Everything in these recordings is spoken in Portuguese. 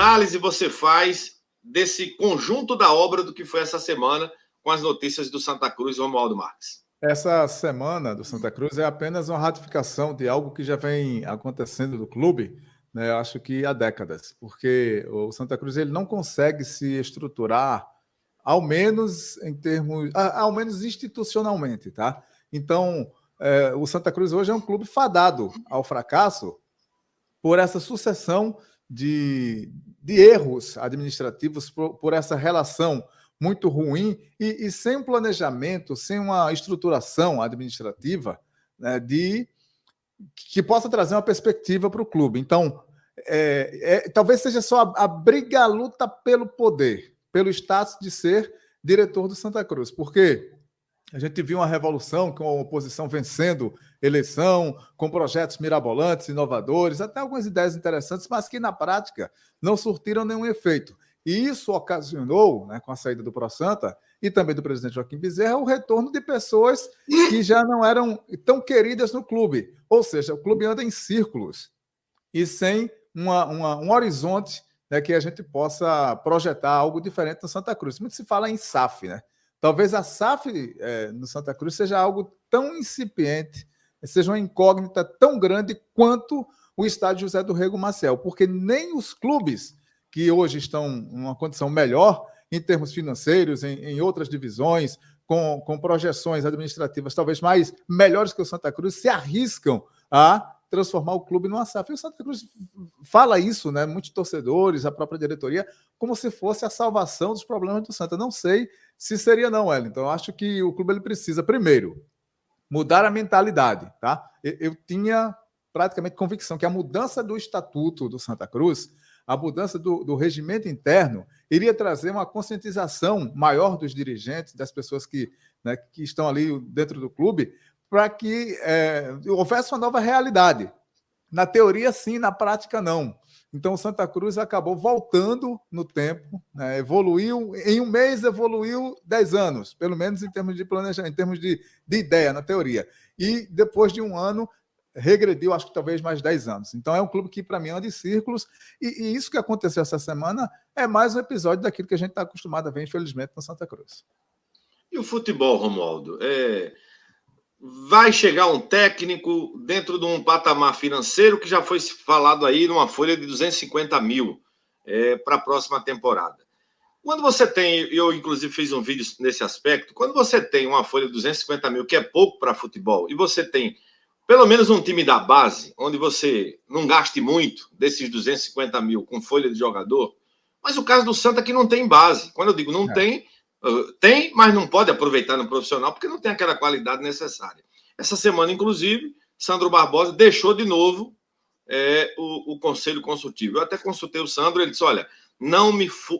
análise você faz desse conjunto da obra do que foi essa semana com as notícias do Santa Cruz e Romualdo Marques? Essa semana do Santa Cruz é apenas uma ratificação de algo que já vem acontecendo no clube, né, eu acho que há décadas, porque o Santa Cruz ele não consegue se estruturar, ao menos em termos, ao menos institucionalmente, tá? Então, o Santa Cruz hoje é um clube fadado ao fracasso por essa sucessão de erros administrativos, por essa relação muito ruim e sem um planejamento, sem uma estruturação administrativa, né, que possa trazer uma perspectiva para o clube. Então, talvez seja só a briga, a luta pelo poder, pelo status de ser diretor do Santa Cruz, porque a gente viu uma revolução com a oposição vencendo eleição, com projetos mirabolantes, inovadores, até algumas ideias interessantes, mas que na prática não surtiram nenhum efeito. E isso ocasionou, né, com a saída do ProSanta e também do presidente Joaquim Bezerra, o retorno de pessoas que já não eram tão queridas no clube. Ou seja, o clube anda em círculos e sem um horizonte, né, que a gente possa projetar algo diferente no Santa Cruz. Muito se fala em SAF, né? Talvez a SAF no Santa Cruz seja algo tão incipiente, seja uma incógnita tão grande quanto o estádio José do Rego Maciel, porque nem os clubes que hoje estão em uma condição melhor em termos financeiros, em outras divisões, com projeções administrativas talvez mais melhores que o Santa Cruz, se arriscam a transformar o clube numa SAF. E o Santa Cruz fala isso, né? Muitos torcedores, a própria diretoria, como se fosse a salvação dos problemas do Santa. Não sei se seria não, Wellington. Eu acho que o clube ele precisa, primeiro, mudar a mentalidade. Tá? Eu tinha praticamente convicção que a mudança do estatuto do Santa Cruz, a mudança do regimento interno, iria trazer uma conscientização maior dos dirigentes, das pessoas que estão ali dentro do clube, para que houvesse uma nova realidade. Na teoria, sim, na prática, não. Então, o Santa Cruz acabou voltando no tempo, né? Evoluiu, em um mês evoluiu 10 anos, pelo menos em termos de planejamento, em termos de ideia, na teoria. E depois de um ano, regrediu, acho que talvez mais 10 anos. Então, é um clube que, para mim, anda em círculos, e isso que aconteceu essa semana é mais um episódio daquilo que a gente está acostumado a ver, infelizmente, no Santa Cruz. E o futebol, Romualdo? Vai chegar um técnico dentro de um patamar financeiro que já foi falado aí numa folha de 250 mil para a próxima temporada. Quando você tem, eu inclusive fiz um vídeo nesse aspecto, quando você tem uma folha de 250 mil, que é pouco para futebol, e você tem pelo menos um time da base, onde você não gaste muito desses 250 mil com folha de jogador, mas o caso do Santa é que não tem base. Quando eu digo não tem, tem, mas não pode aproveitar no profissional porque não tem aquela qualidade necessária. Essa semana, inclusive, Sandro Barbosa deixou de novo o conselho consultivo. Eu até consultei o Sandro, ele disse, olha,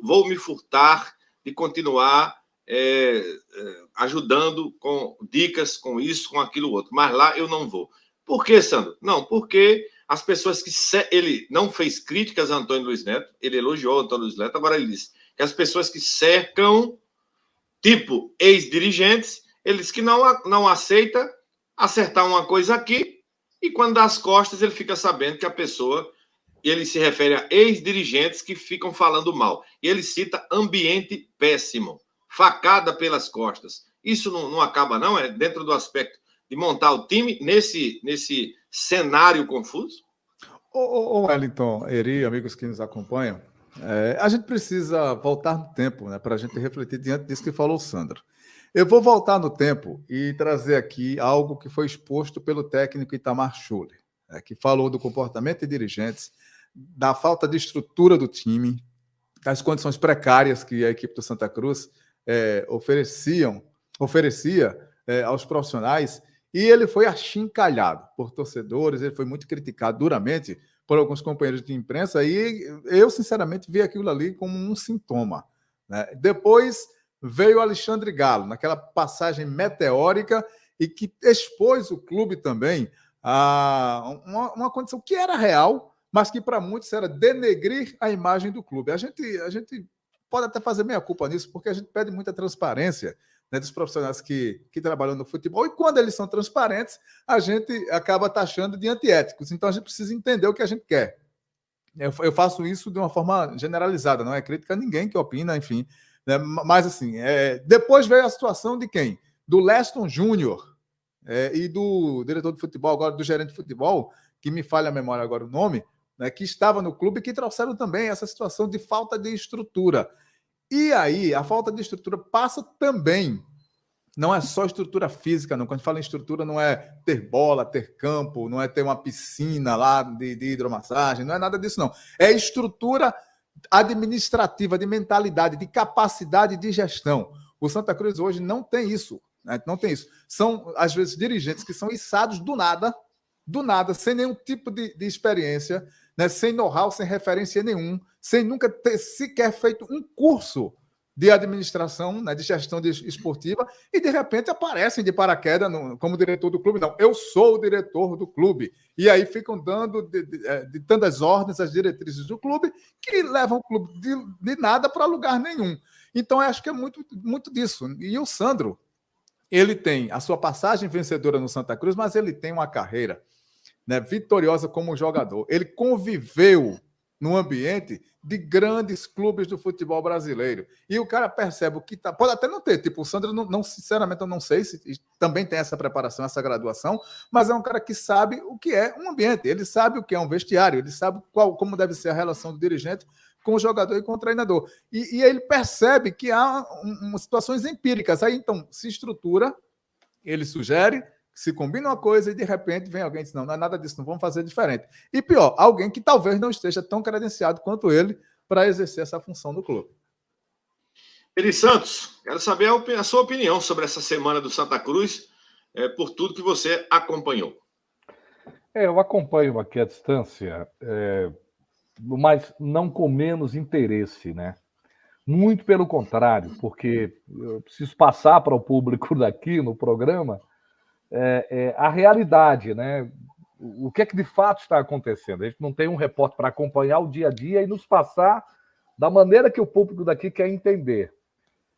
vou me furtar de continuar ajudando com dicas, com isso, com aquilo outro, mas lá eu não vou. Por que, Sandro? Não, porque as pessoas que... Ele não fez críticas a Antônio Luiz Neto, ele elogiou Antônio Luiz Neto, agora ele disse que as pessoas que cercam tipo ex-dirigentes, eles que não aceita acertar uma coisa aqui e quando dá as costas ele fica sabendo que a pessoa, ele se refere a ex-dirigentes que ficam falando mal. E ele cita ambiente péssimo, facada pelas costas. Isso não acaba não? É dentro do aspecto de montar o time nesse cenário confuso? Ô Wellington, Eri, amigos que nos acompanham, a gente precisa voltar no tempo, né, para a gente refletir diante disso que falou o Sandro. Eu vou voltar no tempo e trazer aqui algo que foi exposto pelo técnico Itamar Schuller, que falou do comportamento de dirigentes, da falta de estrutura do time, das condições precárias que a equipe do Santa Cruz oferecia aos profissionais, e ele foi achincalhado por torcedores, ele foi muito criticado duramente por alguns companheiros de imprensa, e eu, sinceramente, vi aquilo ali como um sintoma. Né? Depois veio o Alexandre Galo, naquela passagem meteórica, e que expôs o clube também a uma condição que era real, mas que para muitos era denegrir a imagem do clube. A gente pode até fazer meia-culpa nisso, porque a gente pede muita transparência, né, dos profissionais que trabalham no futebol, e quando eles são transparentes, a gente acaba taxando de antiéticos. Então a gente precisa entender o que a gente quer. Eu faço isso de uma forma generalizada, não é crítica a ninguém que opina, enfim. Né? Mas, assim, depois veio a situação de quem? Do Leston Júnior e do diretor de futebol, agora do gerente de futebol, que me falha a memória agora o nome, né, que estava no clube, que trouxeram também essa situação de falta de estrutura. E aí, a falta de estrutura passa também. Não é só estrutura física, não. Quando a gente fala em estrutura, não é ter bola, ter campo, não é ter uma piscina lá de hidromassagem, não é nada disso, não. É estrutura administrativa, de mentalidade, de capacidade de gestão. O Santa Cruz hoje não tem isso. Né? Não tem isso. São, às vezes, dirigentes que são içados do nada, sem nenhum tipo de experiência, né? Sem know-how, sem referência nenhum, sem nunca ter sequer feito um curso de administração, né, de gestão esportiva, e de repente aparecem de paraquedas como diretor do clube. Não, eu sou o diretor do clube. E aí ficam dando de tantas ordens às diretrizes do clube que levam o clube de nada para lugar nenhum. Então, eu acho que é muito, muito disso. E o Sandro, ele tem a sua passagem vencedora no Santa Cruz, mas ele tem uma carreira, né, vitoriosa como jogador. Ele conviveu no ambiente de grandes clubes do futebol brasileiro. E o cara percebe o que tá. Pode até não ter, tipo, o Sandro, não, sinceramente, eu não sei se também tem essa preparação, essa graduação, mas é um cara que sabe o que é um ambiente, ele sabe o que é um vestiário, ele sabe como deve ser a relação do dirigente com o jogador e com o treinador. E ele percebe que há situações empíricas. Aí, então, se estrutura, ele sugere, se combina uma coisa e de repente vem alguém e diz, não é nada disso, não vamos fazer diferente. E pior, alguém que talvez não esteja tão credenciado quanto ele para exercer essa função no clube. Eli Santos, quero saber a sua opinião sobre essa semana do Santa Cruz, por tudo que você acompanhou. Eu acompanho aqui à distância, mas não com menos interesse, né? Muito pelo contrário, porque eu preciso passar para o público daqui no programa a realidade, né? O que é que de fato está acontecendo? A gente não tem um repórter para acompanhar o dia a dia e nos passar da maneira que o público daqui quer entender.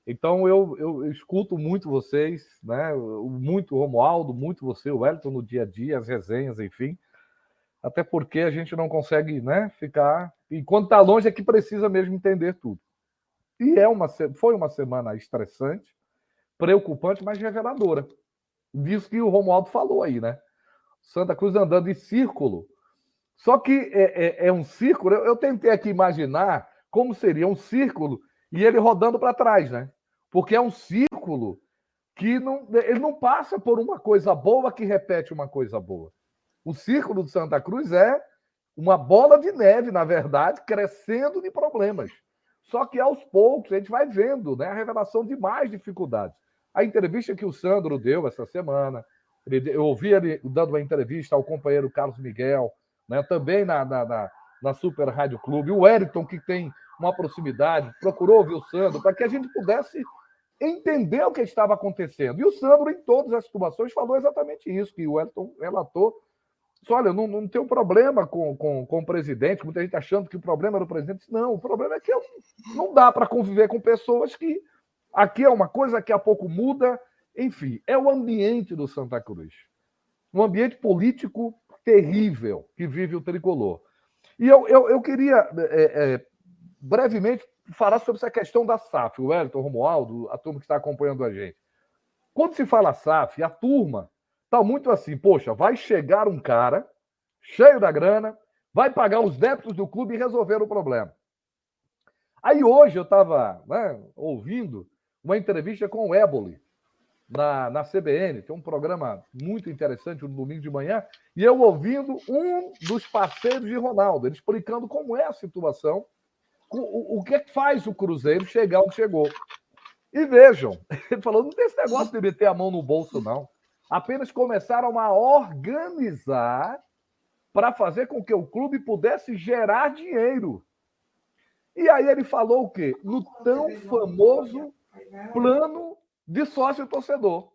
Então eu escuto muito vocês, né? Muito o Romualdo, muito você, o Wellington, no dia a dia, as resenhas, enfim. Até porque a gente não consegue, né, ficar... E quando está longe é que precisa mesmo entender tudo. E foi uma semana estressante, preocupante, mas reveladora. Disso que o Romualdo falou aí, né? Santa Cruz andando em círculo. Só que é um círculo. Eu tentei aqui imaginar como seria um círculo e ele rodando para trás, né? Porque é um círculo que ele não passa por uma coisa boa que repete uma coisa boa. O círculo de Santa Cruz é uma bola de neve, na verdade, crescendo de problemas. Só que aos poucos a gente vai vendo, né, a revelação de mais dificuldades. A entrevista que o Sandro deu essa semana, eu ouvi ele dando uma entrevista ao companheiro Carlos Miguel, né, também na Super Rádio Clube. O Wellington, que tem uma proximidade, procurou ouvir o Sandro para que a gente pudesse entender o que estava acontecendo. E o Sandro, em todas as situações, falou exatamente isso, que o Wellington relatou. Olha, não tem um problema com o presidente, muita gente achando que o problema era o presidente. Não, o problema é que não dá para conviver com pessoas que aqui é uma coisa, daqui a pouco muda. Enfim, é o ambiente do Santa Cruz. Um ambiente político terrível que vive o tricolor. E eu queria, brevemente, falar sobre essa questão da SAF. O Wellington, o Romualdo, a turma que está acompanhando a gente. Quando se fala SAF, a turma está muito assim, poxa, vai chegar um cara cheio da grana, vai pagar os débitos do clube e resolver o problema. Aí hoje eu estava, né, ouvindo uma entrevista com o Éboli na CBN, tem um programa muito interessante no domingo de manhã, e eu ouvindo um dos parceiros de Ronaldo, ele explicando como é a situação, o que é que faz o Cruzeiro chegar onde chegou. E vejam, ele falou, não tem esse negócio de meter a mão no bolso, não. Apenas começaram a organizar para fazer com que o clube pudesse gerar dinheiro. E aí ele falou o quê? No tão famoso plano de sócio-torcedor,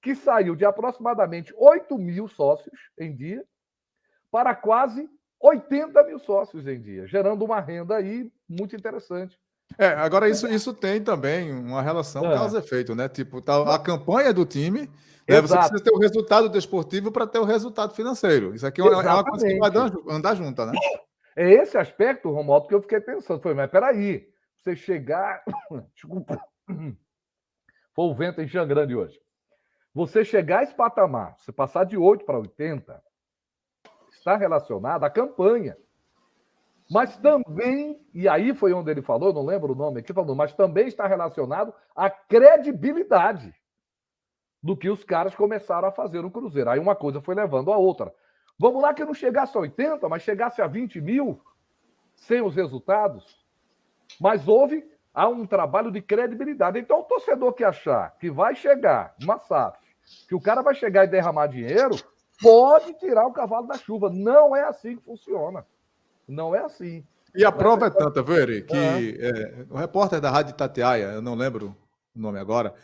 que saiu de aproximadamente 8 mil sócios em dia para quase 80 mil sócios em dia, gerando uma renda aí muito interessante. Agora isso tem também uma relação causa-efeito, né? Tipo, tá a campanha do time, né? Você precisa ter o resultado desportivo para ter o resultado financeiro. Isso aqui é uma coisa que vai andar junta, né? É esse aspecto, Romualdo, que eu fiquei pensando. Foi, mas peraí, você chegar... Desculpa. Foi o vento em Xangrande hoje. Você chegar a esse patamar, você passar de 8 para 80, está relacionado à campanha. Mas também, e aí foi onde ele falou, não lembro o nome aqui, falou, mas também está relacionado à credibilidade do que os caras começaram a fazer no Cruzeiro. Aí uma coisa foi levando a outra. Vamos lá que não chegasse a 80, mas chegasse a 20 mil, sem os resultados. Mas há um trabalho de credibilidade. Então, o torcedor que achar que vai chegar uma SAF, que o cara vai chegar e derramar dinheiro, pode tirar o cavalo da chuva. Não é assim que funciona. Não é assim. E a prova é tanta, viu, Eri, que o repórter da Rádio Itatiaia, eu não lembro o nome agora,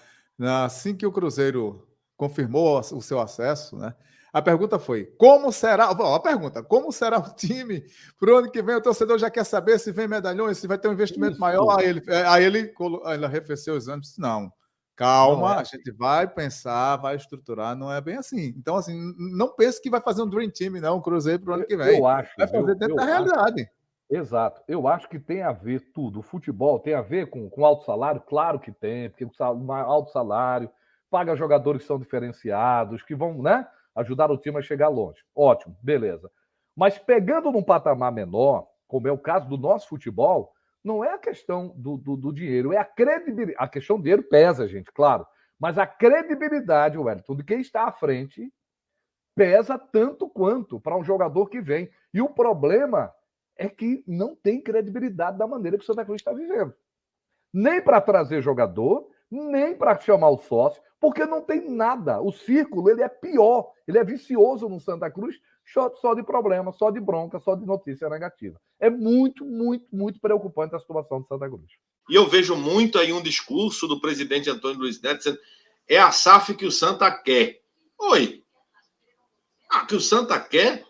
assim que o Cruzeiro confirmou o seu acesso, né? A pergunta foi: como será? A pergunta: como será o time para o ano que vem? O torcedor já quer saber se vem medalhões, se vai ter um investimento maior. Aí ele arrefeceu os anos e disse: não, calma, a gente vai pensar, vai estruturar, não é bem assim. Então, assim, não pense que vai fazer um Dream Team, não, o Cruzeiro para o ano que vem. Eu acho. Vai fazer dentro da realidade. Exato. Eu acho que tem a ver tudo. O futebol tem a ver com alto salário? Claro que tem, porque alto salário paga jogadores que são diferenciados, que vão, né, ajudar o time a chegar longe. Ótimo, beleza. Mas pegando num patamar menor, como é o caso do nosso futebol, não é a questão do dinheiro, é a credibilidade. A questão do dinheiro pesa, gente, claro. Mas a credibilidade, Wellington, de quem está à frente, pesa tanto quanto para um jogador que vem. E o problema é que não tem credibilidade da maneira que o Santa Cruz está vivendo. Nem para trazer jogador, nem para chamar o sócio, porque não tem nada. O círculo ele é pior, ele é vicioso no Santa Cruz, só de problema, só de bronca, só de notícia negativa. É muito, muito, muito preocupante a situação do Santa Cruz. E eu vejo muito aí um discurso do presidente Antônio Luiz Neto dizendo: é a SAF que o Santa quer. Oi, que o Santa quer?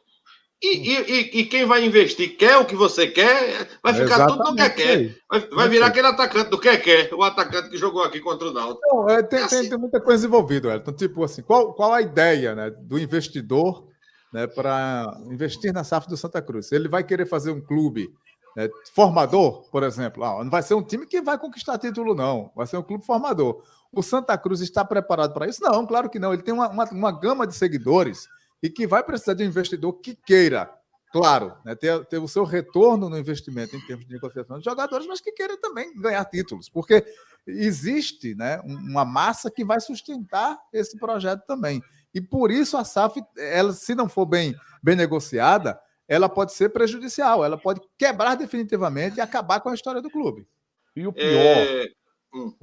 E quem vai investir quer o que você quer? Vai ficar tudo no quer. Vai virar aquele atacante do quer. O atacante que jogou aqui contra o Náutico. Não, tem muita coisa envolvida, Elton. Tipo assim, qual a ideia, né, do investidor, né, para investir na SAF do Santa Cruz? Ele vai querer fazer um clube, né, formador, por exemplo. Não vai ser um time que vai conquistar título, não. Vai ser um clube formador. O Santa Cruz está preparado para isso? Não, claro que não. Ele tem uma gama de seguidores e que vai precisar de um investidor que queira, claro, né, ter o seu retorno no investimento em termos de negociação de jogadores, mas que queira também ganhar títulos, porque existe, né, uma massa que vai sustentar esse projeto também. E por isso a SAF, ela, se não for bem negociada, ela pode ser prejudicial, ela pode quebrar definitivamente e acabar com a história do clube. E o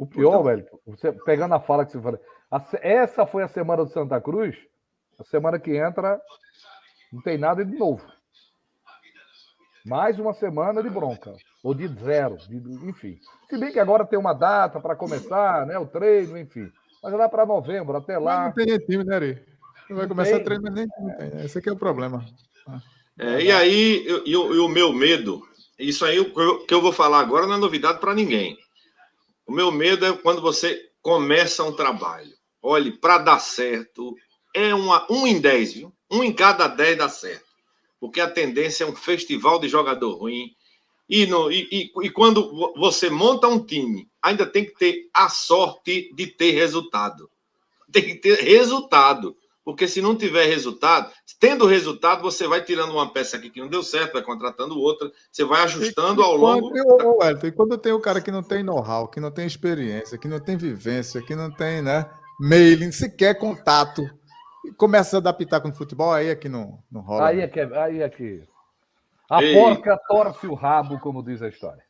pior, velho, você pegando a fala que você falou, essa foi a semana do Santa Cruz. A semana que entra não tem nada de novo. Mais uma semana de bronca. Ou de zero. Enfim. Se bem que agora tem uma data para começar, né? O treino, enfim. Mas dá para novembro, até lá. Mas não tem nem time, né, Ari? Não vai começar a treinar nem time. Esse aqui é o problema. E aí, o meu medo, isso aí que eu vou falar agora não é novidade para ninguém. O meu medo é quando você começa um trabalho. Olhe, para dar certo, é 1 em 10, viu? 1 em cada 10 dá certo. Porque a tendência é um festival de jogador ruim. E quando você monta um time, ainda tem que ter a sorte de ter resultado. Tem que ter resultado. Porque se não tiver resultado, tendo resultado, você vai tirando uma peça aqui que não deu certo, vai contratando outra, você vai ajustando ao longo... E quando tem o cara que não tem know-how, que não tem experiência, que não tem vivência, que não tem, né, mailing, sequer contato, e começa a adaptar com o futebol, aí é que não rola. Aí é que... A porca torce o rabo, como diz a história.